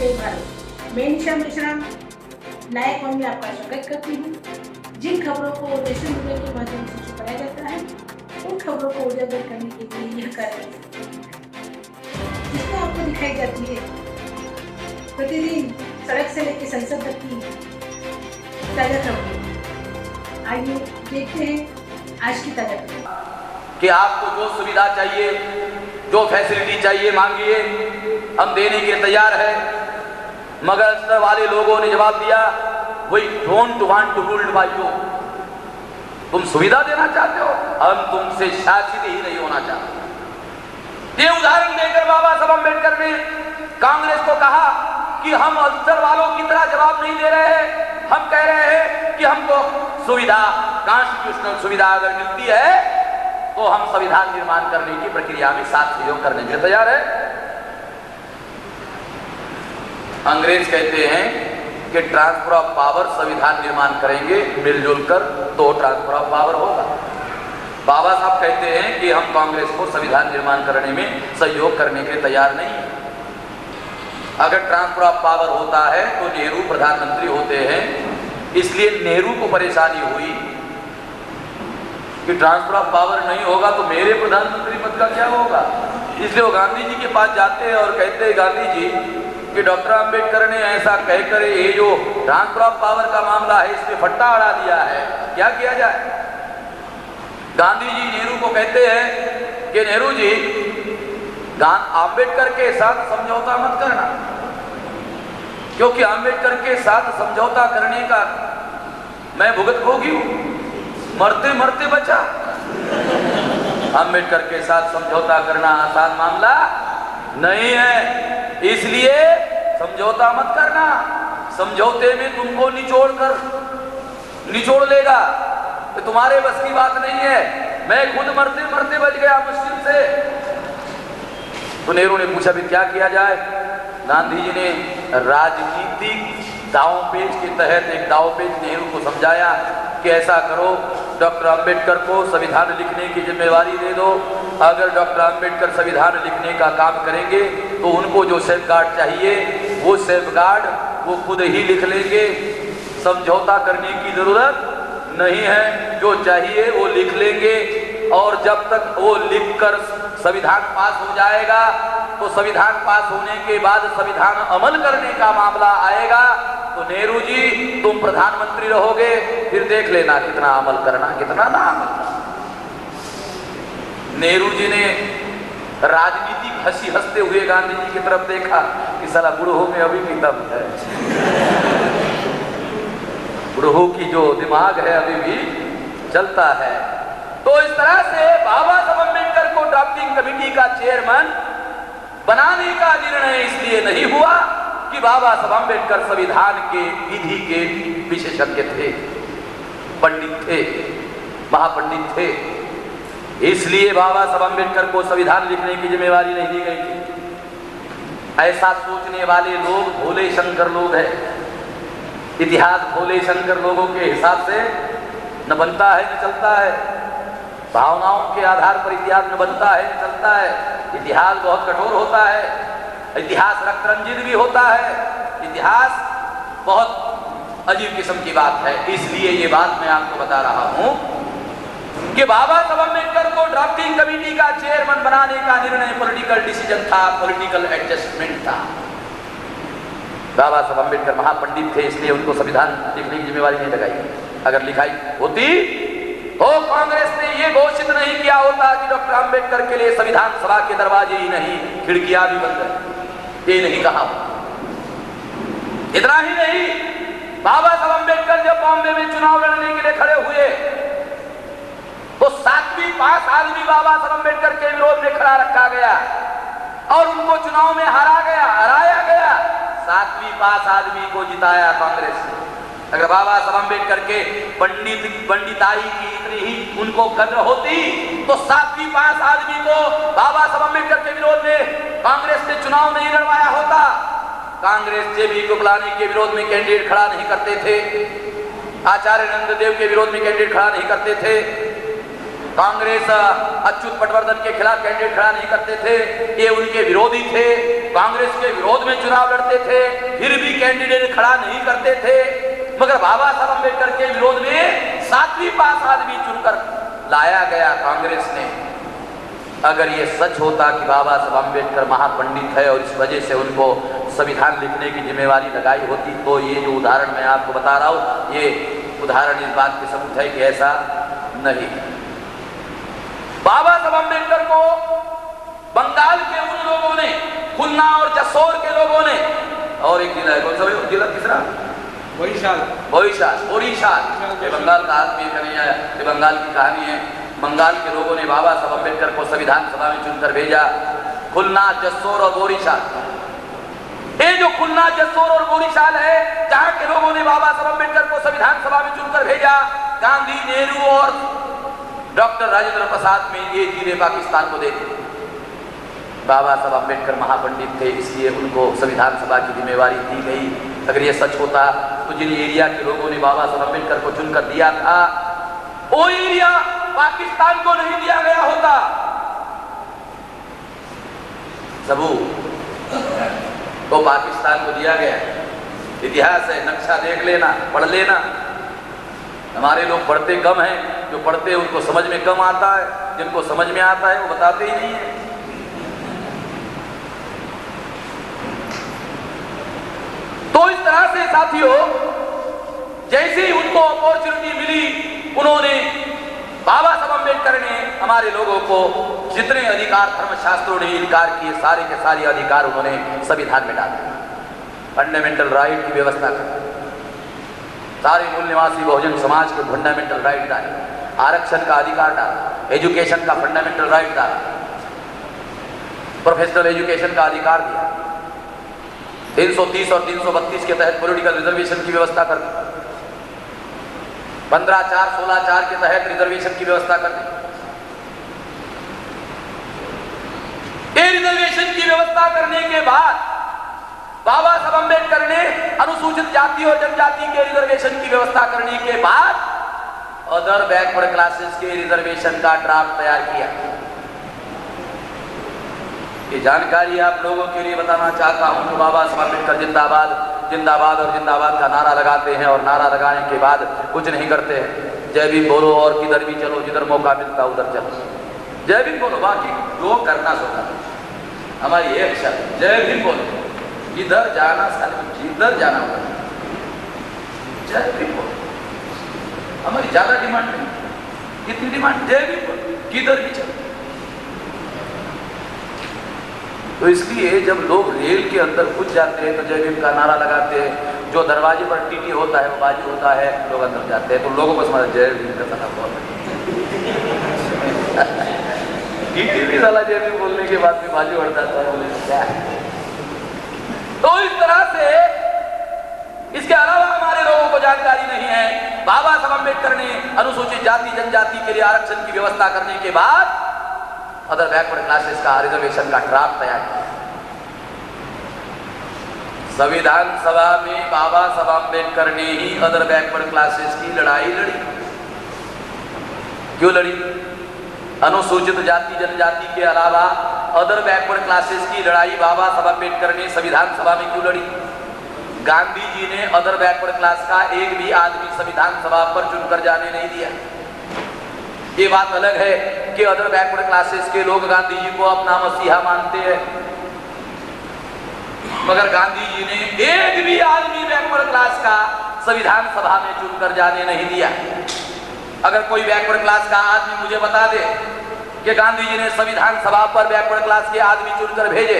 जय भारत। मैं निशा मिश्रा नायक वन में आपका स्वागत करती हूँ। जिन खबरों को नेशनल मीडिया के माध्यम से छुपाया जाता है उन खबरों को उजागर करने के लिए यह कार्यक्रम जिसमें आपको दिखाई जाती है प्रतिदिन सड़क से लेकर संसद तक की ताजा खबरें। आइए देखते हैं आज की ताजा खबर। कि आपको जो सुविधा चाहिए, जो फैसिलिटी चाहिए मांगिए, हम देने के लिए तैयार है। मगर स्तर वाले लोगों ने जवाब दिया, we don't want to ruled by you. तुम सुविधा देना चाहते हो, हम तुमसे शासित ही नहीं होना चाहते। ये उदाहरण देकर बाबा साहब अम्बेडकर ने कांग्रेस को कहा कि हम अफसर वालों की तरह जवाब नहीं दे रहे हैं। हम कह रहे हैं कि हमको सुविधा, कॉन्स्टिट्यूशनल सुविधा अगर मिलती है तो हम संविधान निर्माण करने की प्रक्रिया में साथ सहयोग करने के लिए तैयार है। अंग्रेज कहते हैं कि ट्रांसफर ऑफ पावर संविधान निर्माण करेंगे मिलजुल कर तो ट्रांसफर ऑफ पावर होगा। बाबा साहब कहते हैं कि हम कांग्रेस को संविधान निर्माण करने में सहयोग करने के लिए तैयार नहीं है। अगर ट्रांसफर ऑफ पावर होता है तो नेहरू प्रधानमंत्री होते हैं, इसलिए नेहरू को परेशानी हुई कि ट्रांसफर ऑफ पावर नहीं होगा तो मेरे प्रधानमंत्री पद का क्या होगा। इसलिए वो गांधी जी के पास जाते हैं और कहते हैं, गांधी जी कि डॉक्टर अंबेडकर ने ऐसा कहकर ये जो ट्रांसफर ऑफ पावर का मामला है इसमें फट्टा अड़ा दिया है, क्या किया जाए। गांधी जी नेहरू को कहते हैं कि नेहरू जी अंबेडकर के साथ समझौता मत करना, क्योंकि अंबेडकर के साथ समझौता करने का मैं भुगतभोगी हूं, मरते मरते बचा। अंबेडकर के साथ समझौता करना आसान मामला नहीं है, इसलिए समझौता मत करना। समझौते में तुमको निचोड़ लेगा, तो तुम्हारे बस की बात नहीं है। मैं खुद मरते मरते बच गया मुश्किल से। तो नेहरू ने पूछा भी क्या किया जाए। गांधी जी ने राजनीतिक दांवपेच के तहत एक दांवपेच नेहरू को समझाया कि ऐसा करो, डॉक्टर अंबेडकर को संविधान लिखने की जिम्मेवारी दे दो। अगर डॉक्टर अंबेडकर संविधान लिखने का काम करेंगे तो उनको जो सेफगार्ड चाहिए वो सेफगार्ड वो खुद ही लिख लेंगे, समझौता करने की जरूरत नहीं है, जो चाहिए वो लिख लेंगे। और जब तक वो लिखकर संविधान पास हो जाएगा तो संविधान पास होने के बाद संविधान अमल करने का मामला आएगा तो नेहरू जी तुम प्रधानमंत्री रहोगे, फिर देख लेना कितना अमल करना कितना ना अमल करना। नेहरू जी ने राजनीतिक हंसी हंसते हुए गांधी जी की तरफ देखा कि साला बुढ़ो में अभी भी दम है, बुढ़ो की जो दिमाग है अभी भी चलता है। तो इस तरह से बाबा साहब अम्बेडकर को ड्राफ्टिंग कमेटी का चेयरमैन बनाने का निर्णय इसलिए नहीं हुआ कि बाबा साहब अम्बेडकर संविधान के विधि के विशेषज्ञ थे, पंडित थे, महापंडित थे, इसलिए बाबा साहब अम्बेडकर को संविधान लिखने की जिम्मेवारी नहीं दी गई थी। ऐसा सोचने वाले लोग भोले शंकर लोग हैं। इतिहास भोले शंकर लोगों के हिसाब से न बनता है न चलता है, भावनाओं के आधार पर इतिहास न बनता है न चलता है। इतिहास बहुत कठोर होता है, इतिहास रक्त रंजित भी होता है, इतिहास बहुत अजीब किस्म की बात है। इसलिए ये बात मैं आपको बता रहा हूं कि बाबा साहब अम्बेडकर को ड्राफ्टिंग कमेटी का चेयरमैन बनाने का निर्णय पॉलिटिकल डिसीजन था, पॉलिटिकल एडजस्टमेंट था। बाबा साहब अम्बेडकर महापंडित थे, इसलिए उनको संविधान लिखने की जिम्मेवारी नहीं लगाई। अगर लिखाई होती तो कांग्रेस ने ये घोषित नहीं किया होता कि डॉक्टर अंबेडकर के लिए संविधान सभा के दरवाजे ही नहीं खिड़कियां भी बंद है, ये नहीं कहा। इतना ही नहीं, बाबा साहब अम्बेडकर जब बॉम्बे में चुनाव लड़ने के लिए खड़े हुए तो 7वीं पास आदमी बाबा साहब अम्बेडकर के विरोध में खड़ा रखा गया और उनको चुनाव में हराया गया। 7वीं पास आदमी को जिताया कांग्रेस ने। अगर बाबा साहब अम्बेडकर के पंडिताई की इतनी ही उनको कद्र होती तो 7वीं पास आदमी को बाबा साहब अम्बेडकर के विरोध में कांग्रेस ने चुनाव नहीं लड़वाया होता। कांग्रेस जेबी कृपलानी के विरोध में कैंडिडेट खड़ा नहीं करते थे, आचार्य नंददेव के विरोध में कैंडिडेट खड़ा नहीं करते थे, कांग्रेस अच्युत पटवर्धन के खिलाफ कैंडिडेट खड़ा नहीं करते थे, ये उनके विरोधी थे। कांग्रेस के विरोध में चुनाव लड़ते थे, फिर भी कैंडिडेट खड़ा नहीं करते थे, मगर बाबा साहब अम्बेडकर के विरोध में 7वीं पास आदमी चुनकर लाया गया कांग्रेस ने। अगर ये सच होता कि बाबा साहब अम्बेडकर महापंडित है और इस वजह से उनको संविधान लिखने की जिम्मेवारी लगाई होती, तो ये जो उदाहरण मैं आपको बता रहा हूं, ये उदाहरण इस बात के सबूत है कि ऐसा नहीं। बाबा साहब अम्बेडकर को बंगाल के उन लोगों ने, खुलना और जसोर के लोगों ने, और एक जिला है, कौन सा जिला तीसरा, ओडिशा, ये बंगाल का आदमी नहीं आया, ये बंगाल की कहानी है। बंगाल के लोगों ने बाबा साहब अम्बेडकर को संविधान सभा में चुनकर भेजा। खुलना, जसोर और बोरीशाल, ये जो खुलना, जसोर और बोरीशाल है, जहां के लोगों ने बाबा साहब अम्बेडकर को संविधान सभा में चुनकर भेजा, गांधी, नेहरू और डॉक्टर राजेंद्र प्रसाद में ये जिले पाकिस्तान को दे दिए। बाबा साहब अम्बेडकर महापंडित थे, इसलिए उनको संविधान सभा की जिम्मेवारी दी गई। अगर ये सच होता तो जिन एरिया के लोगों ने बाबा साहब अम्बेडकर को चुनकर दिया था, वो एरिया पाकिस्तान को नहीं दिया गया होता। सबूत तो पाकिस्तान को दिया गया। इतिहास है, नक्शा देख लेना, पढ़ लेना। हमारे लोग पढ़ते कम हैं, जो पढ़ते हैं उनको समझ में कम आता है, जिनको समझ में आता है वो बताते ही नहीं है। तो इस तरह से साथियों, जैसे ही उनको अपॉर्चुनिटी मिली, उन्होंने, बाबा साहब अम्बेडकर ने हमारे लोगों को जितने अधिकार धर्मशास्त्रों ने इनकार किए, सारे के सारे अधिकार उन्होंने संविधान में डाल दिए। फंडामेंटल राइट की व्यवस्था कर, सारे मूल निवासी बहुजन समाज के फंडामेंटल राइट डाले, आरक्षण का अधिकार डाला, एजुकेशन का फंडामेंटल राइट डाला, प्रोफेशनल एजुकेशन का अधिकार दिया, 330 और 332 के तहत पॉलिटिकल रिजर्वेशन की व्यवस्था कर दी, 15(4), 16(4) के तहत रिजर्वेशन की व्यवस्था कर दी। ये रिजर्वेशन की व्यवस्था करने के बाद बाबा साहब अम्बेडकर ने अनुसूचित जाति और जनजाति के रिजर्वेशन की व्यवस्था करने के बाद अदर बैकवर्ड क्लासेस के रिजर्वेशन का ड्राफ्ट तैयार किया। ये जानकारी आप लोगों के लिए बताना चाहता हूं कि बाबा साहब अम्बेडकर जिंदाबाद, जिंदाबाद और जिंदाबाद का नारा लगाते हैं, और नारा लगाने के बाद कुछ नहीं करते हैं। जय भीम बोलो और किधर भी चलो, जिधर मौका मिलता उधर चलो। जय भीम बोलो, बाकी जो करना सो करना। हमारी एक शर्त, जय भीम बोलो, इधर जाना जिधर जाना होगा, जय भीम बोलो। हमारी ज्यादा डिमांड नहीं, कितनी डिमांड, जय भीम बोलो, किधर भी चलो। तो इसलिए जब लोग रेल के अंदर घुस जाते हैं तो जय भीम का नारा लगाते हैं, जो दरवाजे पर टीटी होता है, वो बाजी होता है, लोग अंदर जाते हैं, तो लोगों को समझ जय भीम का नारा बहुत टीटी भी साला जय भीम बोलने के बाद भी बाजी उड़ जाता है, बोले क्या है। तो इस तरह से, इसके अलावा हमारे लोगों को जानकारी नहीं है। बाबा साहब अम्बेडकर ने अनुसूचित जाति जनजाति के लिए आरक्षण की व्यवस्था करने के बाद अदर बैकवर्ड क्लासेस का रिजर्वेशन का ड्राफ्ट तैयार किया। संविधान सभा में बाबा साहब अम्बेडकर ने ही अदर बैकवर्ड क्लासेस की लड़ाई लड़ी। क्यों लड़ी? अनुसूचित जाति जनजाति के अलावा अदर बैकवर्ड क्लासेस की लड़ाई बाबा साहब अम्बेडकर ने संविधान सभा में क्यों लड़ी? गांधी जी ने अदर बैकवर्ड क्लास का एक भी आदमी संविधान सभा पर चुनकर जाने नहीं दिया। ये बात अलग है कि अदर बैकवर्ड क्लासेस के लोग गांधी जी को अपना मसीहा मानते हैं, मगर गांधी जी ने एक भी आदमी बैकवर्ड क्लास का संविधान सभा में चुनकर जाने नहीं दिया। अगर कोई बैकवर्ड क्लास का आदमी मुझे बता दे कि गांधी जी ने संविधान सभा पर बैकवर्ड क्लास के आदमी चुनकर भेजे,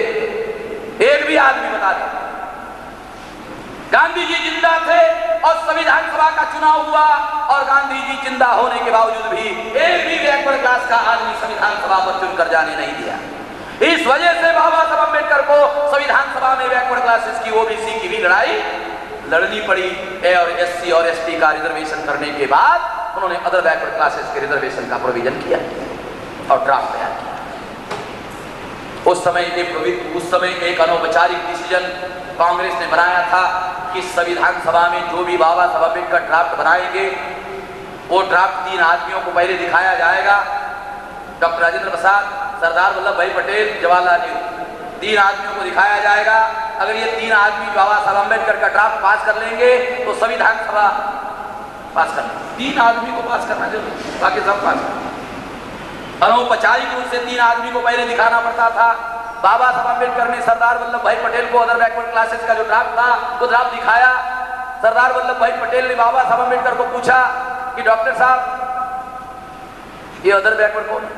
एक भी आदमी बता दे। गांधी जी जिंदा थे और संविधान सभा का चुनाव हुआ, और गांधी जी जिंदा होने के बावजूद भी एक भी बैकवर्ड क्लास का आदमी संविधान सभा पर चुनकर जाने नहीं दिया। इस वजह से बाबा साहब अम्बेडकर को संविधान सभा में बैकवर्ड क्लासेस की, ओबीसी की भी लड़ाई लड़नी पड़ी। ए और एससी और एसटी का रिजर्वेशन करने के बाद उन्होंने अदर बैकवर्ड क्लासेस के रिजर्वेशन का प्रोविजन किया और ड्राफ्ट तैयार किया। उस समय एक अनौपचारिक डिसीजन कांग्रेस ने बनाया था कि संविधान सभा में जो भी बाबा साहब अम्बेडकर ड्राफ्ट बनाएंगे, वो ड्राफ्ट 3 आदमियों को पहले दिखाया जाएगा। डॉक्टर राजेंद्र प्रसाद, सरदार वल्लभ भाई पटेल, जवाहरलाल नेहरू। 3 आदमियों को दिखाया जाएगा। अगर ये 3 आदमी बाबा साहब अम्बेडकर का ड्राफ्ट पास कर लेंगे तो संविधान सभा पास कर लेंगे। 3 आदमी को पास करना जरूरी, बाकी सब पास कर। अनौपचारिक रूप से 3 आदमी को पहले दिखाना पड़ता था। बाबा साहब अम्बेडकर ने सरदार वल्लभ भाई पटेल को अदर बैकवर्ड क्लासेस का जो ड्राफ्ट था वो ड्राफ्ट दिखाया। सरदार वल्लभ भाई पटेल ने बाबा साहब अम्बेडकर को पूछा कि डॉक्टर साहब ये अदर बैकवर्ड कौन है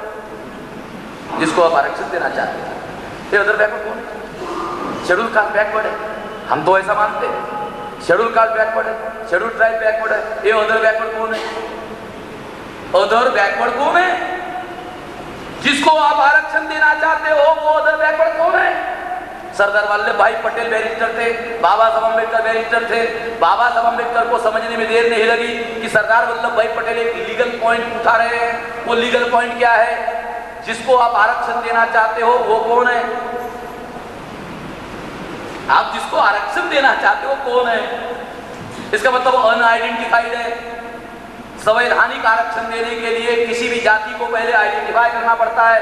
जिसको आप आरक्षण देना चाहते हैं? ये अदर बैकवर्ड कौन है? शेड्यूल कास्ट बैकवर्ड है, हम तो ऐसा मानते हैं। शेड्यूल कास्ट बैकवर्ड है, शेड्यूल ट्राइब बैकवर्ड है, ये अदर बैकवर्ड कौन है? अदर बैकवर्ड कौन है? जिसको आप आरक्षण देना चाहते हो वो अदर बैकवर्ड कौन है? सरदार वल्लभ भाई पटेल बैरिस्टर थे, बाबा साहब अम्बेडकर बैरिस्टर थे। बाबा साहब अम्बेडकर को समझने में देर नहीं लगी कि सरदार वल्लभ भाई पटेल एक लीगल पॉइंट उठा रहे हैं। वो लीगल पॉइंट क्या है? जिसको आप आरक्षण देना चाहते हो वो कौन है? आप जिसको आरक्षण देना चाहते हो कौन है? इसका मतलब अनआइडेंटिफाइड है। संवैधानिक आरक्षण देने के लिए किसी भी जाति को पहले आइडेंटिफाई करना पड़ता है,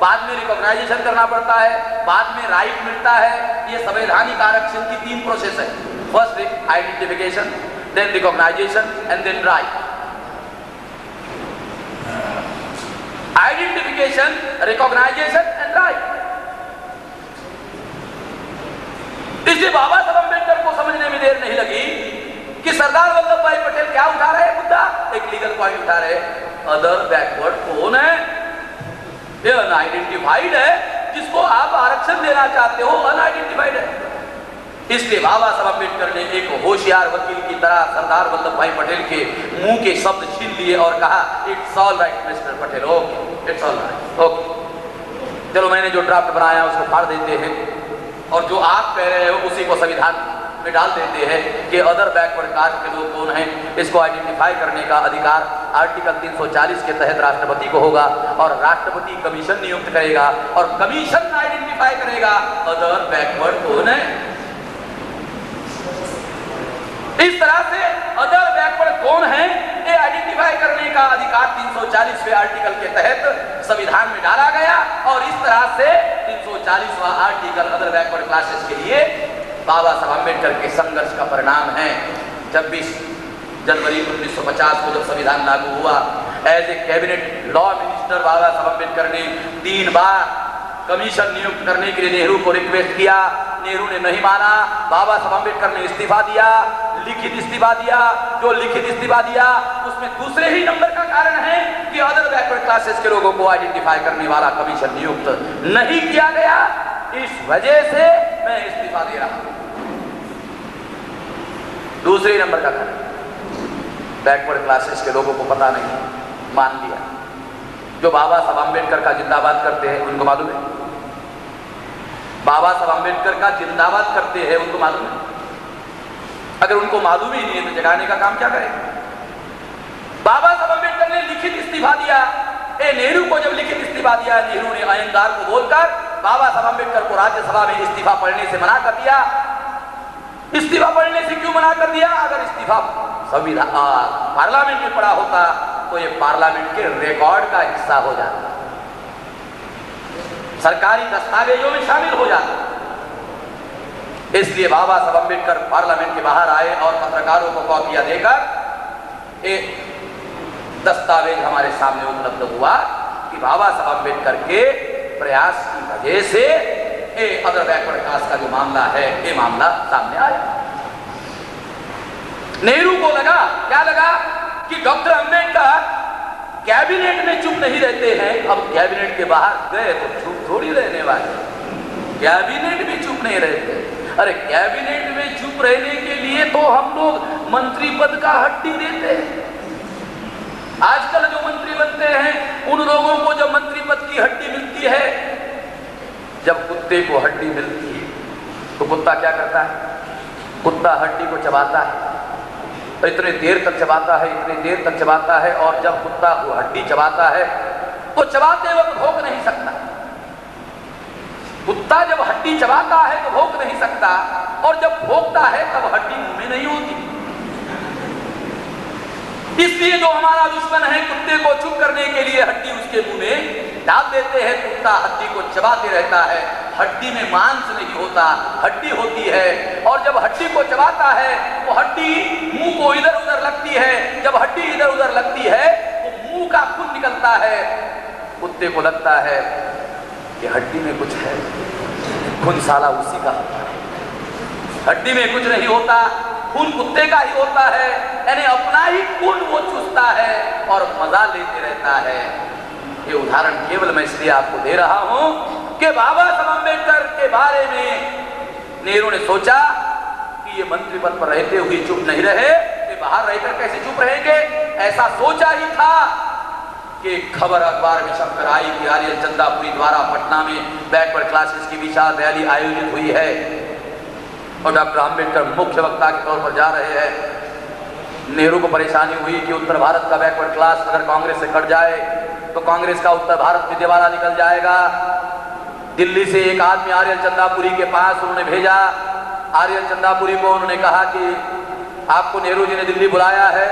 बाद में रिकॉग्नाइजेशन करना पड़ता है, बाद में राइट मिलता है। ये संवैधानिक आरक्षण की 3 प्रोसेस है। First identification, then recognization and then write. Identification, recognization and write. इसलिए बाबा साहब अम्बेडकर को समझने में देर नहीं लगी कि सरदार वल्लभ भाई पटेल क्या उठा रहे हैं मुद्दा? एक लीगल पॉइंट उठा रहे हैं। अदर बैकवर्ड कौन है? ये अनआइडेंटिफाइड है। जिसको आप आरक्षण देना चाहते हो अनआइडेंटिफाइड है। इसलिए बाबा साहब अम्बेडकर ने एक होशियार वकील की तरह सरदार वल्लभ भाई पटेल के मुंह के शब्द छीन लिए और कहा it's all right mister Patel, okay it's all right, okay चलो मैंने जो ड्राफ्ट बनाया उसको फाड़ देते हैं और जो आप कह रहे हो उसी को संविधान में डाल देते हैं कि अदर बैकवर्ड कास्ट के लोग कौन हैं। इसको आइडेंटिफाई करने का अधिकार आर्टिकल 340 के तहत राष्ट्रपति को होगा और राष्ट्रपति कमीशन नियुक्त करेगा और कमीशन आइडेंटिफाई करेगा अदर बैकवर्ड कौन है। इस तरह से अदर बैकवर्ड कौन है ये आइडेंटिफाई करने का अधिकार 340वें आर्टिकल के तहत संविधान में डाला गया और इस तरह से 340वां आर्टिकल अदर बैकवर्ड क्लासेस के लिए बाबा साहब अम्बेडकर के संघर्ष का परिणाम है। 26 जनवरी 1950 को जब संविधान लागू हुआ, as a cabinet law minister Baba Saheb Ambedkar ने 3 बार कमीशन नियुक्त करने के लिए नेहरू को रिक्वेस्ट किया। नेहरू ने नहीं माना। बाबा साहब अम्बेडकर ने इस्तीफा दिया, लिखित इस्तीफा दिया। जो लिखित इस्तीफा दिया उसमें दूसरे ही नंबर का कारण है कि अदर बैकवर्ड क्लासेस के लोगों को आइडेंटिफाई करने वाला कमीशन नियुक्त नहीं किया गया। इस वजह से मैं इस्तीफा दे रहा हूं। दूसरे नंबर का कारण बैकवर्ड क्लासेस के लोगों को पता नहीं, मान लिया। जो बाबा साहब अम्बेडकर का जिंदाबाद करते हैं उनको मालूम है, बाबा साहब अम्बेडकर का जिंदाबाद करते हैं उनको मालूम है। अगर उनको मालूम ही नहीं है तो जगाने का काम क्या करें। बाबा साहब अम्बेडकर ने लिखित इस्तीफा दिया। नेहरू को जब लिखित इस्तीफा दिया, नेहरू ने अहंकार को बोलकर बाबा साहब अम्बेडकर को राज्यसभा में इस्तीफा पढ़ने से मना कर दिया। इस्तीफा पढ़ने से क्यों मना कर दिया? अगर इस्तीफा संविधान पार्लियामेंट में पड़ा होता तो ये पार्लियामेंट के रिकॉर्ड का हिस्सा हो जाता, सरकारी दस्तावेजों में शामिल हो जाता। इसलिए बाबा साहब अम्बेडकर पार्लियामेंट के बाहर आए और पत्रकारों को कॉपियां देकर एक दस्तावेज हमारे सामने उपलब्ध हुआ कि बाबा साहब अम्बेडकर के प्रयास की वजह से अदर बैकवर्ड कास्ट का जो मामला है ये मामला सामने आया। नेहरू को लगा, क्या लगा कि डॉक्टर अम्बेडकर कैबिनेट में चुप नहीं रहते हैं। अब कैबिनेट के बाहर गए तो चुप थोड़ी रहने वाले, कैबिनेट में चुप नहीं रहते। अरे कैबिनेट में चुप रहने के लिए तो हम लोग मंत्री पद का हड्डी देते हैं। आजकल जो मंत्री बनते हैं उन लोगों को जब मंत्री पद की हड्डी मिलती है, जब कुत्ते को हड्डी मिलती है तो कुत्ता क्या करता है? कुत्ता हड्डी को चबाता है, तो इतने देर तक चबाता है, इतने देर तक चबाता है और जब कुत्ता वो हड्डी चबाता है तो चबाते वक्त भौंक नहीं सकता। कुत्ता जब हड्डी चबाता है तो भौंक नहीं सकता और जब भौंकता है तब हड्डी मुंह में नहीं होती। इसलिए जो हमारा दुश्मन है कुत्ते को चुप करने के लिए हड्डी उसके मुंह में डाल देते हैं। कुत्ता हड्डी को चबाते रहता है, हड्डी में मांस नहीं होता, हड्डी होती है। और जब हड्डी को चबाता है तो हड्डी मुंह को इधर उधर लगती है, जब हड्डी इधर उधर लगती है तो मुंह का खून निकलता है। कुत्ते को लगता है कि हड्डी में कुछ है, खून साला उसी का होता है। हड्डी में कुछ नहीं होता, खून कुत्ते का ही होता है, यानी अपना ही खून वो चूसता है और मजा लेते रहता है। ये उदाहरण केवल मैं इसलिए आपको दे रहा हूं कि बाबा साहब अम्बेडकर के बारे में नेहरू ने सोचा कि ये मंत्री पद पर रहते हुए चुप नहीं रहे, ये बाहर रहकर कैसे चुप रहेंगे। ऐसा सोचा ही था कि खबर अखबार में छपकर आई कि आर्यन चंदापुरी द्वारा पटना में बैकवर्ड क्लासेस की विशाल रैली आयोजित हुई है और डॉक्टर अम्बेडकर मुख्य वक्ता के तौर पर जा रहे हैं। नेहरू को परेशानी हुई कि उत्तर भारत का बैकवर्ड क्लास अगर कांग्रेस से कट जाए तो कांग्रेस का उत्तर भारत में दिवाला निकल जाएगा। दिल्ली से एक आदमी आर्यन चंदापुरी के पास उन्होंने भेजा। आर्यन चंदापुरी को उन्होंने कहा कि आपको नेहरू जी ने दिल्ली बुलाया है।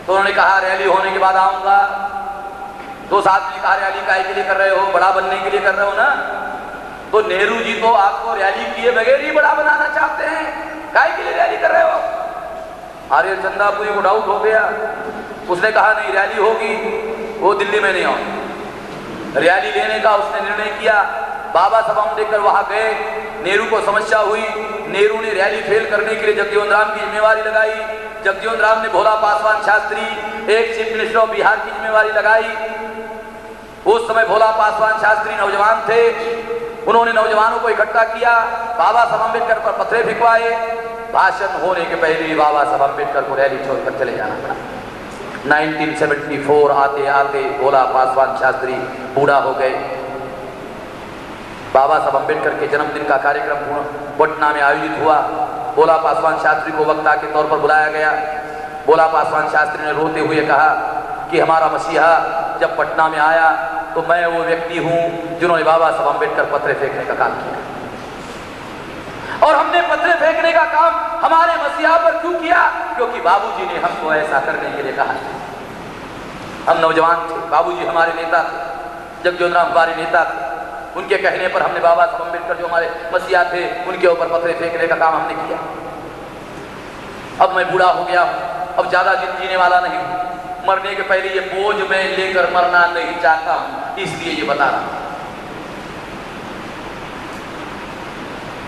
तो उन्होंने कहा रैली होने के बाद आऊंगा। तो साथ में कहा रैली काहे के लिए कर रहे हो, बड़ा बनने के लिए कर रहे हो ना। तो नेहरू जी तो आपको रैली किए बगैर ही बड़ा बनाना चाहते हैं, काहे के लिए रैली कर रहे हो। आर्यन चंदापुरी को डाउट हो गया, उसने कहा नहीं रैली होगी, वो दिल्ली में नहीं आऊंगा। रैली लेने का उसने निर्णय किया। बाबा साहब अम्बेडकर वहां गए, नेहरू को समस्या हुई। नेहरू ने रैली फेल करने के लिए जगजीवन राम की जिम्मेवारी लगाई। जगजीवन राम ने भोला पासवान शास्त्री एक चीफ मिनिस्टर ऑफ बिहार की जिम्मेवारी लगाई। उस समय भोला पासवान शास्त्री नौजवान थे, उन्होंने नौजवानों को इकट्ठा किया, बाबा साहब अम्बेडकर पर पत्थरे फिकवाए। भाषण होने के पहले ही बाबा साहब अम्बेडकर को रैली छोड़कर चले जाना पड़ा। 1974 आते आते भोला पासवान शास्त्री बूढ़ा हो गए। बाबा साहब अम्बेडकर के जन्मदिन का कार्यक्रम पटना में आयोजित हुआ। भोला पासवान शास्त्री को वक्ता के तौर पर बुलाया गया। भोला पासवान शास्त्री ने रोते हुए कहा कि हमारा मसीहा जब पटना में आया तो मैं वो व्यक्ति हूं जिन्होंने बाबा साहब अम्बेडकर पत्थरे फेंकने का काम किया, और हमने पत्थरे फेंकने का काम हमारे मसीहा पर क्यों किया, क्योंकि बाबूजी ने हमको ऐसा करने के लिए कहा। हम नौजवान थे, बाबूजी हमारे नेता थे, जगजीवन राम हमारे नेता थे, उनके कहने पर हमने बाबा साहब अम्बेडकर जो हमारे मसीहा थे उनके ऊपर पत्थरे फेंकने का काम हमने किया। अब मैं बूढ़ा हो गया हूं, अब ज्यादा दिन जीने वाला नहीं हूं, मरने के पहले ये बोझ मैं लेकर मरना नहीं चाहता हूं, इसलिए ये बता रहा हूं।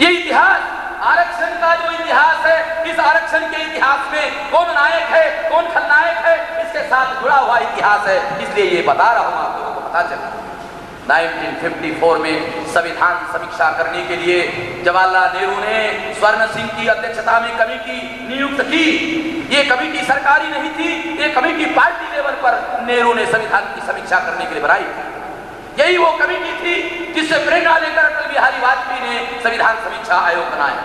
ये इतिहास, आरक्षण का जो इतिहास है, इस आरक्षण के इतिहास में कौन नायक है कौन खलनायक है, इसके साथ जुड़ा हुआ इतिहास है, इसलिए ये बता रहा हूं, आप लोगों को पता चले। 1954 में संविधान समीक्षा करने के लिए जवाहरलाल नेहरू ने स्वर्ण सिंह की अध्यक्षता में कमेटी नियुक्त की। ये कमेटी सरकारी नहीं थी, ये कमेटी पार्टी लेवल पर नेहरू ने संविधान की समीक्षा करने के लिए बनाई। यही वो कमेटी थी जिससे प्रेरणा लेकर अटल बिहारी वाजपेयी ने संविधान समीक्षा आयोग बनाया।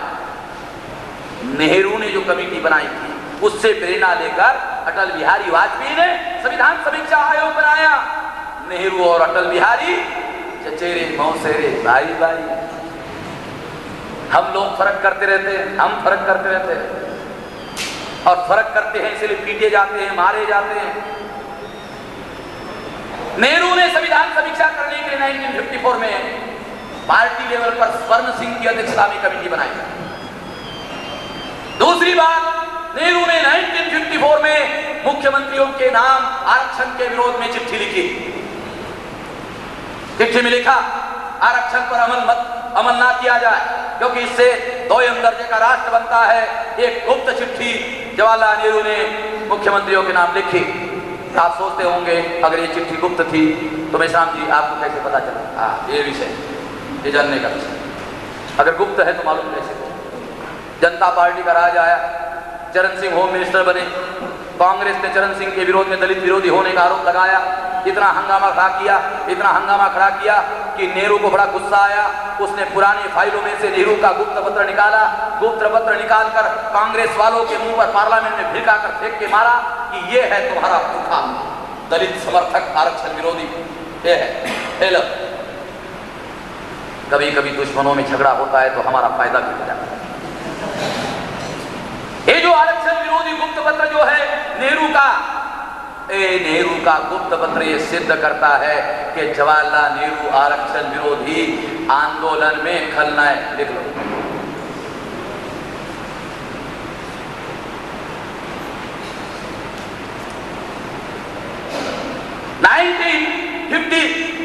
नेहरू ने जो कमेटी बनाई थी उससे प्रेरणा लेकर अटल बिहारी वाजपेयी ने संविधान समीक्षा आयोग बनाया। नेहरू और अटल बिहारी चचेरे मौसेरे भाई भाई, हम लोग फर्क करते रहते हैं, हम फर्क करते रहते हैं और फर्क करते हैं इसलिए पीटे जाते हैं, मारे जाते हैं। नेहरू ने संविधान समीक्षा करने के लिए 1954 में पार्टी लेवल पर स्वर्ण सिंह की अध्यक्षता में कमेटी बनाई। दूसरी बात, नेहरू ने 1954 में मुख्यमंत्रियों के नाम आरक्षण के विरोध में चिट्ठी लिखी। चिट्ठी में लिखा आरक्षण पर अमल ना किया जाए क्योंकि इससे दोयम दर्जे का राष्ट्र बनता है। एक गुप्त चिट्ठी जवाहरलाल नेहरू ने मुख्यमंत्रियों के नाम लिखी। आप सोचते होंगे अगर ये चिट्ठी गुप्त थी तो मेश्राम जी आपको कैसे पता चला? हाँ, ये विषय, ये जानने का विषय, अगर गुप्त है तो मालूम कैसे? जनता पार्टी का राज आया, चरण सिंह होम मिनिस्टर बने, कांग्रेस ने चरण सिंह के विरोध में दलित विरोधी होने का आरोप लगाया। इतना हंगामा खड़ा किया, इतना हंगामा खड़ा किया कि नेहरू को बड़ा गुस्सा आया। उसने पुरानी फाइलों में से नेहरू का गुप्त पत्र निकाला। गुप्त पत्र निकालकर कांग्रेस वालों के मुंह पर पार्लियामेंट में भिड़का कर फेंक के मारा कि ये है तुम्हारा पुरखा, दलित समर्थक आरक्षण विरोधी, ये है। लो, कभी कभी दुश्मनों में झगड़ा होता है तो हमारा फायदा भी हो जाता है। ये जो आरक्षण विरोधी गुप्त पत्र जो है नेहरू का, नेहरू का गुप्त पत्र ये सिद्ध करता है कि जवाहरलाल नेहरू आरक्षण विरोधी आंदोलन में खलनायक। लिख लो।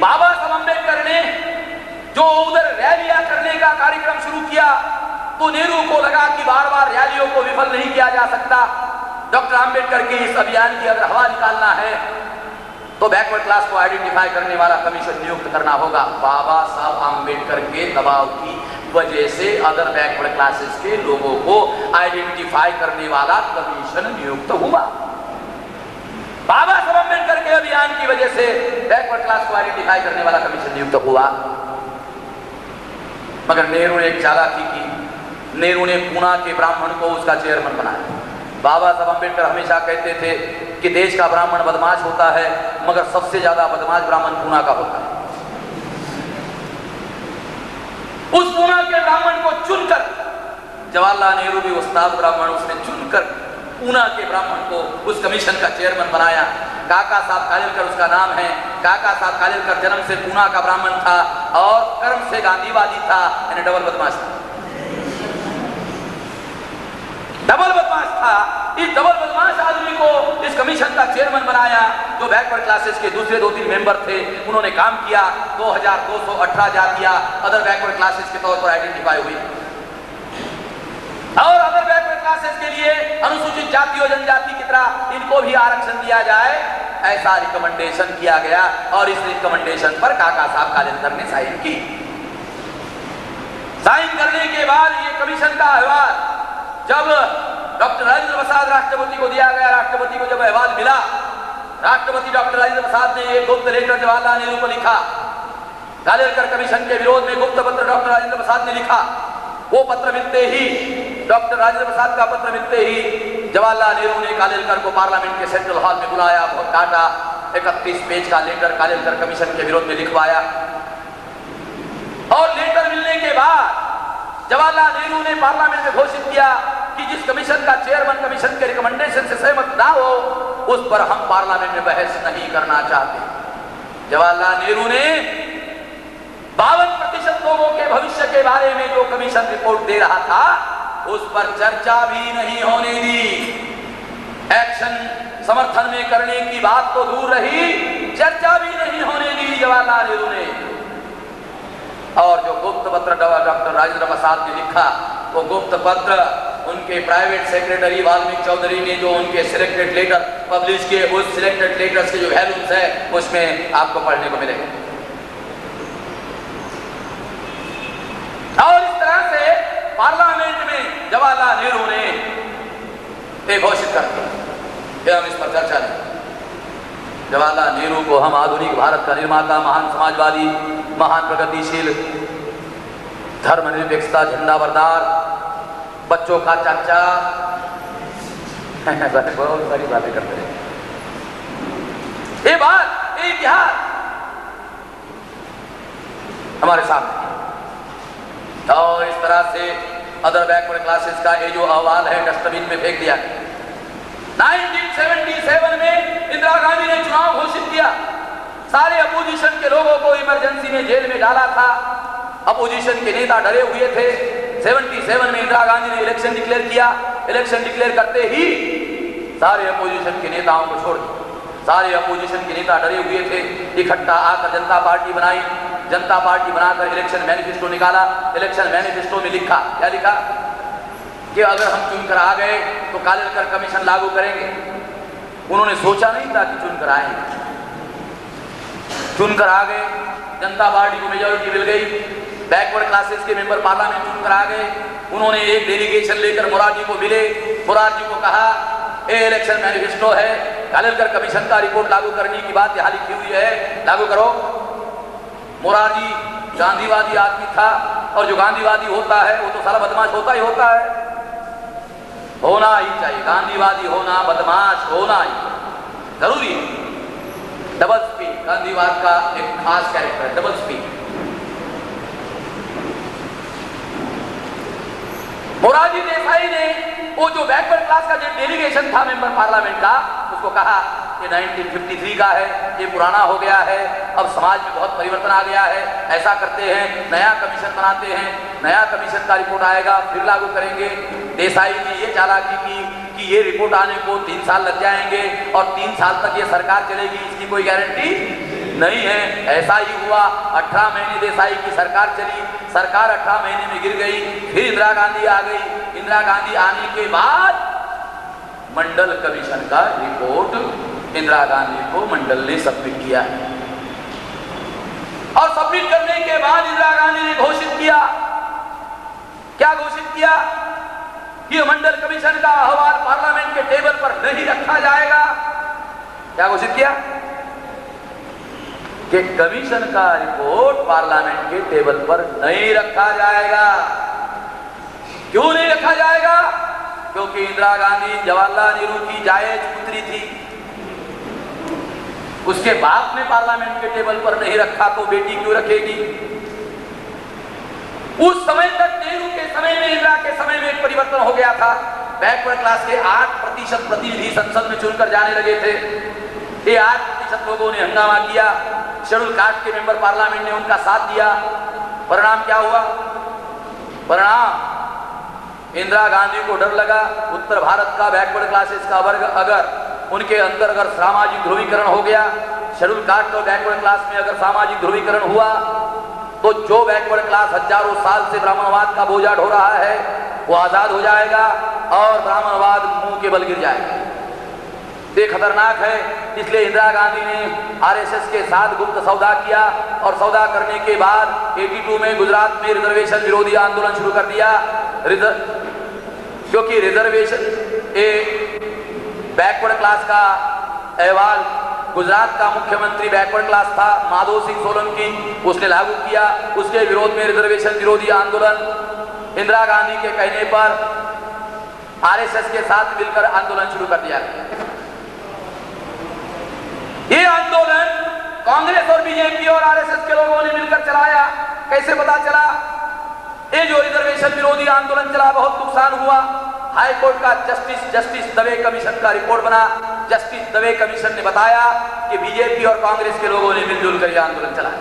बाबा साहब अम्बेडकर ने जो उधर रैलियां करने का कार्यक्रम शुरू किया तो नेहरू को लगा कि बार बार रैलियों को विफल नहीं किया जा सकता। डॉक्टर अम्बेडकर के इस अभियान की अगर हवा निकालना है तो बैकवर्ड क्लास को आइडेंटिफाई करने वाला कमीशन नियुक्त करना होगा। बाबा साहब अम्बेडकर के दबाव की वजह से अदर बैकवर्ड क्लासेस के लोगों को आइडेंटिफाई करने वाला कमीशन नियुक्त हुआ। बाबा साहब अम्बेडकर के अभियान की वजह से बैकवर्ड क्लास को आइडेंटिफाई करने वाला कमीशन नियुक्त हुआ। मगर नेहरू ने एक चालाकी की। नेहरू ने पूना के ब्राह्मण को उसका चेयरमैन बनाया। बाबा साहब अम्बेडकर हमेशा कहते थे कि देश का ब्राह्मण बदमाश होता है मगर सबसे ज्यादा बदमाश ब्राह्मण पूना का होता है। उस पूना के ब्राह्मण को चुनकर जवाहरलाल नेहरू भी उस्ताद ब्राह्मण उसने चुनकर पूना के ब्राह्मण को उस कमीशन का चेयरमैन बनाया। काका साहब कालेलकर उसका नाम है। काका साहब कालेलकर जन्म से पूना का ब्राह्मण था और कर्म से गांधीवादी था, यानी डबल बदमाश था। डबल बदमाश था। इस डबल बदमाश आदमी को इस कमीशन का चेयरमैन बनाया। जो बैकवर्ड क्लासेस के दूसरे 2-3 मेंबर थे उन्होंने काम किया। 2218 जातियां अदर बैकवर्ड क्लासेस के तौर पर आइडेंटिफाई हुई और अदर बैकवर्ड क्लासेस के लिए अनुसूचित जाति और जनजाति की तरह इनको भी आरक्षण दिया जाए, ऐसा रिकमेंडेशन किया गया और इस रिकमेंडेशन पर काका साहब कालेलकर ने साइन की। साइन करने के बाद ये कमीशन का अहवाल जब डॉक्टर राजेंद्र प्रसाद राष्ट्रपति को दिया गया, राष्ट्रपति को जब अहवाल मिला, राष्ट्रपति डॉक्टर राजेंद्र प्रसाद ने एक गुप्त लेटर जवाहरलाल नेहरू को लिखा। कालेलकर कमीशन के विरोध में गुप्त पत्र डॉक्टर राजेंद्र प्रसाद ने लिखा। वो पत्र मिलते ही, डॉक्टर राजेंद्र प्रसाद का पत्र मिलते ही जवाहरलाल नेहरू ने कालेलकर को पार्लियामेंट के सेंट्रल हॉल में बुलाया, बहुत काटा। 31 पेज का लेटर कालेलकर कमीशन के विरोध में लिखवाया और लेटर मिलने के बाद जवाहरलाल नेहरू ने पार्लियामेंट में घोषित किया कि जिस कमीशन का चेयरमैन कमीशन के रिकमेंडेशन से सहमत ना हो उस पर हम पार्लियामेंट में बहस नहीं करना चाहते। जवाहरलाल नेहरू ने 52% लोगों के भविष्य के बारे में जो कमीशन रिपोर्ट दे रहा था उस पर चर्चा भी नहीं होने दी। एक्शन समर्थन में करने की बात तो दूर रही, चर्चा भी नहीं होने दी जवाहरलाल नेहरू ने। और जो गुप्त पत्र डॉक्टर राजेंद्र प्रसाद ने लिखा वो गुप्त पत्र उनके प्राइवेट सेक्रेटरी वाल्मीकि चौधरी ने जो उनके सिलेक्टेड लेटर पब्लिश किए, उस सिलेक्टेड लेटर्स के जो वैल्यूज है उसमें आपको पढ़ने को मिलेगा। और इस तरह से पार्लियामेंट में जवाहरलाल नेहरू ने एक घोषित कर दिया। हम इस पर चर्चा नहीं। जवाहरलाल नेहरू को हम आधुनिक भारत का निर्माता, महान समाजवादी, महान प्रगतिशील, धर्मनिरपेक्षता झंडा बरदार, बच्चों का चाचा, बहुत सारी बातें करते हैं। ये बात, ये इतिहास हमारे सामने और इस तरह से अदर बैकवर्ड क्लासेस का ये जो अहवाल है डस्टबिन में फेंक दिया। 1977 में इंदिरा गांधी ने चुनाव घोषित किया। सारे अपोजिशन के लोगों को इमरजेंसी में जेल में डाला था। अपोजिशन के नेता डरे हुए थे। 77 में इंदिरा गांधी ने इलेक्शन डिक्लेयर किया। इलेक्शन डिक्लेयर करते ही सारे अपोजिशन के नेताओं को छोड़ दिया। सारे अपोजिशन के नेता डरे हुए थे। इकट्ठा आकर जनता पार्टी बनाई। जनता पार्टी बनाकर इलेक्शन मैनिफेस्टो निकाला। इलेक्शन मैनिफेस्टो में लिखा, क्या लिखा कि अगर हम चुनकर आ गए तो कालेलकर कमीशन लागू करेंगे। उन्होंने सोचा नहीं था कि चुनकर आएंगे। चुनकर आ गए, जनता पार्टी को मेजोरिटी मिल गई। बैकवर्ड क्लासेस के मेंबर पार्लियामेंट चुनकर आ गए। उन्होंने एक डेलीगेशन लेकर मोरारजी को मिले। मोरारजी को कहा ये इलेक्शन मैनिफेस्टो है, कालेलकर कमीशन का रिपोर्ट लागू करने की बात यहाँ लिखी हुई है, लागू करो। मोरारजी गांधीवादी आदमी था और जो गांधीवादी होता है वो तो सारा बदमाश होता ही होता है, होना ही चाहिए। गांधीवादी होना, बदमाश होना ही जरूरी है। डबल स्पीड गांधीवाद का एक खास कैरेक्टर है, डबल स्पीड। मोरारजी देसाई ने वो जो बैकवर्ड क्लास का जो डेलीगेशन था मेंबर पार्लियामेंट का, उसको कहा ये 1953 का है, ये पुराना हो गया है, अब समाज में बहुत परिवर्तन आ गया है, ऐसा करते हैं, नया कमीशन बनाते हैं, नया कमीशन का रिपोर्ट आएगा, फिर लागू करेंगे। देसाई ने ये चालाकी की कि ये रिपोर्ट आने को 3 साल लग जाएंगे और 3 साल तक ये सरकार चलेगी, इसकी कोई गारंटी नहीं है। ऐसा ही हुआ, 18 महीने देसाई की सरकार चली, सरकार 18 महीने में गिर गई, फिर इंदिरा गांधी आ गई। इंदिरा गांधी आने के बाद मंडल कमीशन का रिपोर्ट इंदिरा गांधी को मंडल ने सबमिट किया और सबमिट करने के बाद इंदिरा गांधी ने घोषित किया, क्या घोषित किया कि मंडल कमीशन का अहवाल पार्लियामेंट के टेबल पर नहीं रखा जाएगा। क्या घोषित किया कि कमीशन का रिपोर्ट पार्लियामेंट के टेबल पर नहीं रखा जाएगा। क्यों नहीं रखा जाएगा? क्योंकि इंदिरा गांधी जवाहरलाल नेहरू की जायज पुत्री थी, उसके बाप ने पार्लियामेंट के टेबल पर नहीं रखा तो बेटी क्यों रखेगी? उस समय तक नेहरू के समय में, इंदिरा के समय में एक परिवर्तन हो गया था। बैकवर्ड क्लास के 8% प्रतिनिधि संसद में चुनकर जाने लगे थे। ये 8% लोगों ने हंगामा किया, शेड्यूल कास्ट के मेंबर पार्लियामेंट ने उनका साथ दिया। परिणाम क्या हुआ? परिणाम इंदिरा गांधी को डर लगा, उत्तर भारत का बैकवर्ड क्लासेस का वर्ग अगर उनके अंदर अगर सामाजिक ध्रुवीकरण हो गया, शेड्यूल कास्ट और बैकवर्ड क्लास में अगर सामाजिक ध्रुवीकरण हुआ तो जो बैकवर्ड क्लास हजारों साल से ब्राह्मणवाद का बोझा ढो रहा है वो आजाद हो जाएगा और ब्राह्मणवाद मुंह के बल गिर जाएगा। ये खतरनाक है। इसलिए इंदिरा गांधी ने आरएसएस के साथ गुप्त सौदा किया और सौदा करने के बाद 82 में गुजरात में रिजर्वेशन विरोधी आंदोलन शुरू कर दिया। क्योंकि रिजर्वेशन बैकवर्ड क्लास का अहवाल, गुजरात का मुख्यमंत्री बैकवर्ड क्लास था माधव सिंह सोलंकी, उसने लागू किया। उसके विरोध में रिजर्वेशन विरोधी आंदोलन इंदिरा गांधी के कहने पर आरएसएस के साथ मिलकर आंदोलन शुरू कर दिया। ये आंदोलन कांग्रेस और बीजेपी और आरएसएस के लोगों ने मिलकर चलाया। कैसे पता चला? ये जो रिजर्वेशन विरोधी आंदोलन चला, बहुत नुकसान हुआ। हाई कोर्ट का जस्टिस दवे कमीशन का रिपोर्ट बना। जस्टिस दवे कमीशन ने बताया कि बीजेपी और कांग्रेस के लोगों ने मिलजुल कर यह आंदोलन चलाया।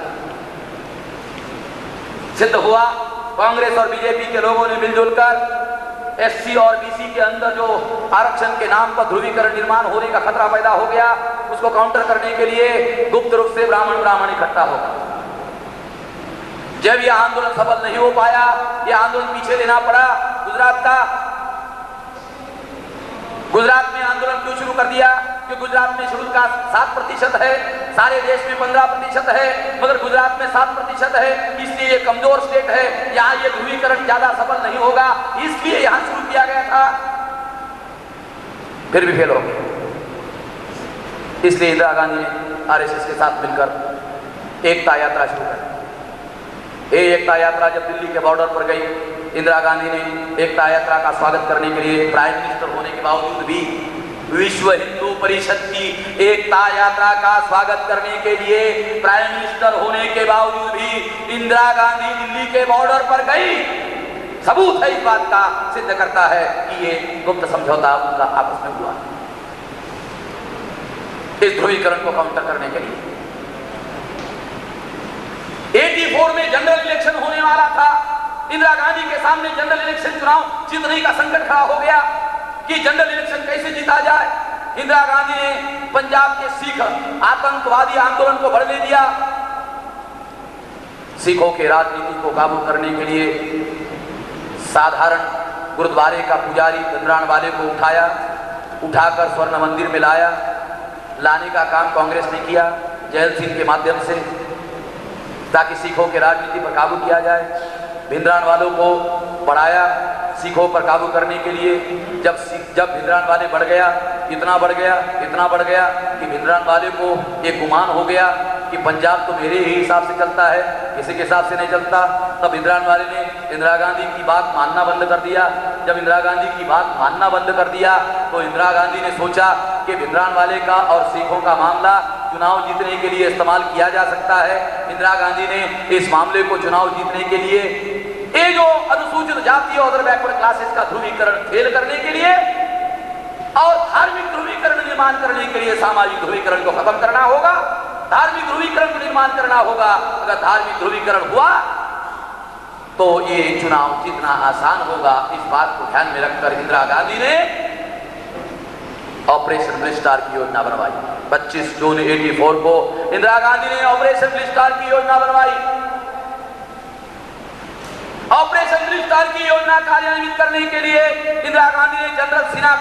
सिद्ध हुआ कांग्रेस और बीजेपी के लोगों ने मिलजुल कर एससी और बीसी के अंदर जो आरक्षण के नाम पर ध्रुवीकरण निर्माण होने का खतरा पैदा हो गया, उसको काउंटर करने के लिए गुप्त रूप से ब्राह्मण इकट्ठा हो गए। जब यह आंदोलन सफल नहीं हो पाया, यह आंदोलन पीछे लेना पड़ा। गुजरात में आंदोलन क्यों शुरू कर दिया? कि गुजरात में शेड्यूल कास्ट 7% है, सारे देश में 15% है, मगर गुजरात में 7% है, इसलिए ये कमजोर स्टेट है, यहाँ ये ध्रुवीकरण ज्यादा सफल नहीं होगा, इसलिए यहाँ शुरू किया गया था। फिर भी फेल हो गया। इसलिए इंदिरा गांधी ने आरएसएस के साथ मिलकर एकता यात्रा शुरू कर दी। ये एकता यात्रा जब दिल्ली के बॉर्डर पर गई, इंदिरा गांधी ने एकता यात्रा का स्वागत करने के लिए प्राइम मिनिस्टर होने के बावजूद भी विश्व हिंदू परिषद की एकता यात्रा का स्वागत करने के लिए प्राइम मिनिस्टर होने के बावजूद भी इंदिरा गांधी दिल्ली के बॉर्डर पर गई। सबूत है इस बात का, सिद्ध करता है कि ये गुप्त समझौता उनका आपस में हुआ इस ध्रुवीकरण को काउंटर करने के लिए। 84 में जनरल इलेक्शन होने वाला था। इंदिरा गांधी के सामने जनरल इलेक्शन चुनाव जीतने का संकट खड़ा हो गया कि जनरल इलेक्शन कैसे जीता जाए। इंदिरा गांधी ने पंजाब के सिख आतंकवादी आंदोलन को बढ़ने दिया। सिखों के राजनीति को काबू करने के लिए साधारण गुरुद्वारे का पुजारी भिंद्रानवाले को उठाकर स्वर्ण मंदिर में लाने का काम कांग्रेस ने किया जैल सिंह के माध्यम से, ताकि सिखों के राजनीति पर काबू किया जाए। भिंद्रानवालों को बढ़ाया सिखों पर काबू करने के लिए। जब भिंद्रानवाले बढ़ गया, इतना बढ़ गया कि भिंद्रानवाले को एक गुमान हो गया कि पंजाब तो मेरे ही हिसाब से चलता है, किसी के हिसाब से नहीं चलता। तब भिंद्रानवाले ने इंदिरा गांधी की बात मानना बंद कर दिया। जब इंदिरा गांधी की बात मानना बंद कर दिया तो इंदिरा गांधी ने सोचा कि भिंद्रानवाले का और सिखों का मामला चुनाव जीतने के लिए इस्तेमाल किया जा सकता है। इंदिरा गांधी ने इस मामले को चुनाव जीतने के लिए, ये जो अनुसूचित जाति और अदर बैकवर्ड क्लासेस का ध्रुवीकरण फेल करने के लिए और धार्मिक ध्रुवीकरण निर्माण करने के लिए सामाजिक ध्रुवीकरण को खत्म करना होगा, धार्मिक ध्रुवीकरण को निर्माण करना होगा। अगर धार्मिक ध्रुवीकरण हुआ तो ये चुनाव जीतना आसान होगा। इस बात को ध्यान में रखकर इंदिरा गांधी ने ऑपरेशन ब्लू स्टार की योजना बनवाई। 25 जून 84 को इंदिरा गांधी ने ऑपरेशन ब्लू स्टार की योजना बनवाई। ऑपरेशन ब्लू स्टार की योजना कार्यान्वित करने के लिए इंदिरा गांधी ने general Sinha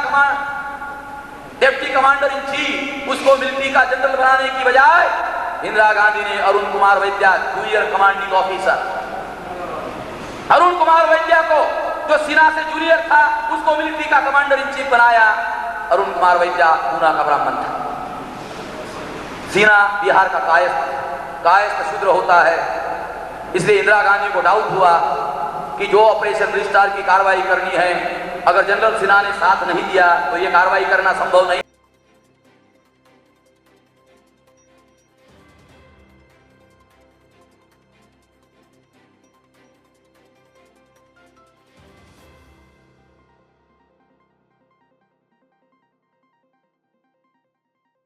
deputy commander in chief उसको मिलिट्री का जनरल बनाने की बजाय इंदिरा गांधी ने अरुण कुमार वैद्या junior commanding officer Arun Kumar वैद्या को, जो सिन्हा से जूनियर था, उसको मिलिट्री का कमांडर इन चीफ बनाया। अरुण कुमार वैद्या पूना का ब्राह्मण था। सिन्हा बिहार का कायस्थ शूद्र होता है। इसलिए इंदिरा गांधी को डाउट हुआ कि जो ऑपरेशन ब्लू स्टार की कार्रवाई करनी है, अगर जनरल सिन्हा ने साथ नहीं दिया तो ये कार्रवाई करना संभव नहीं।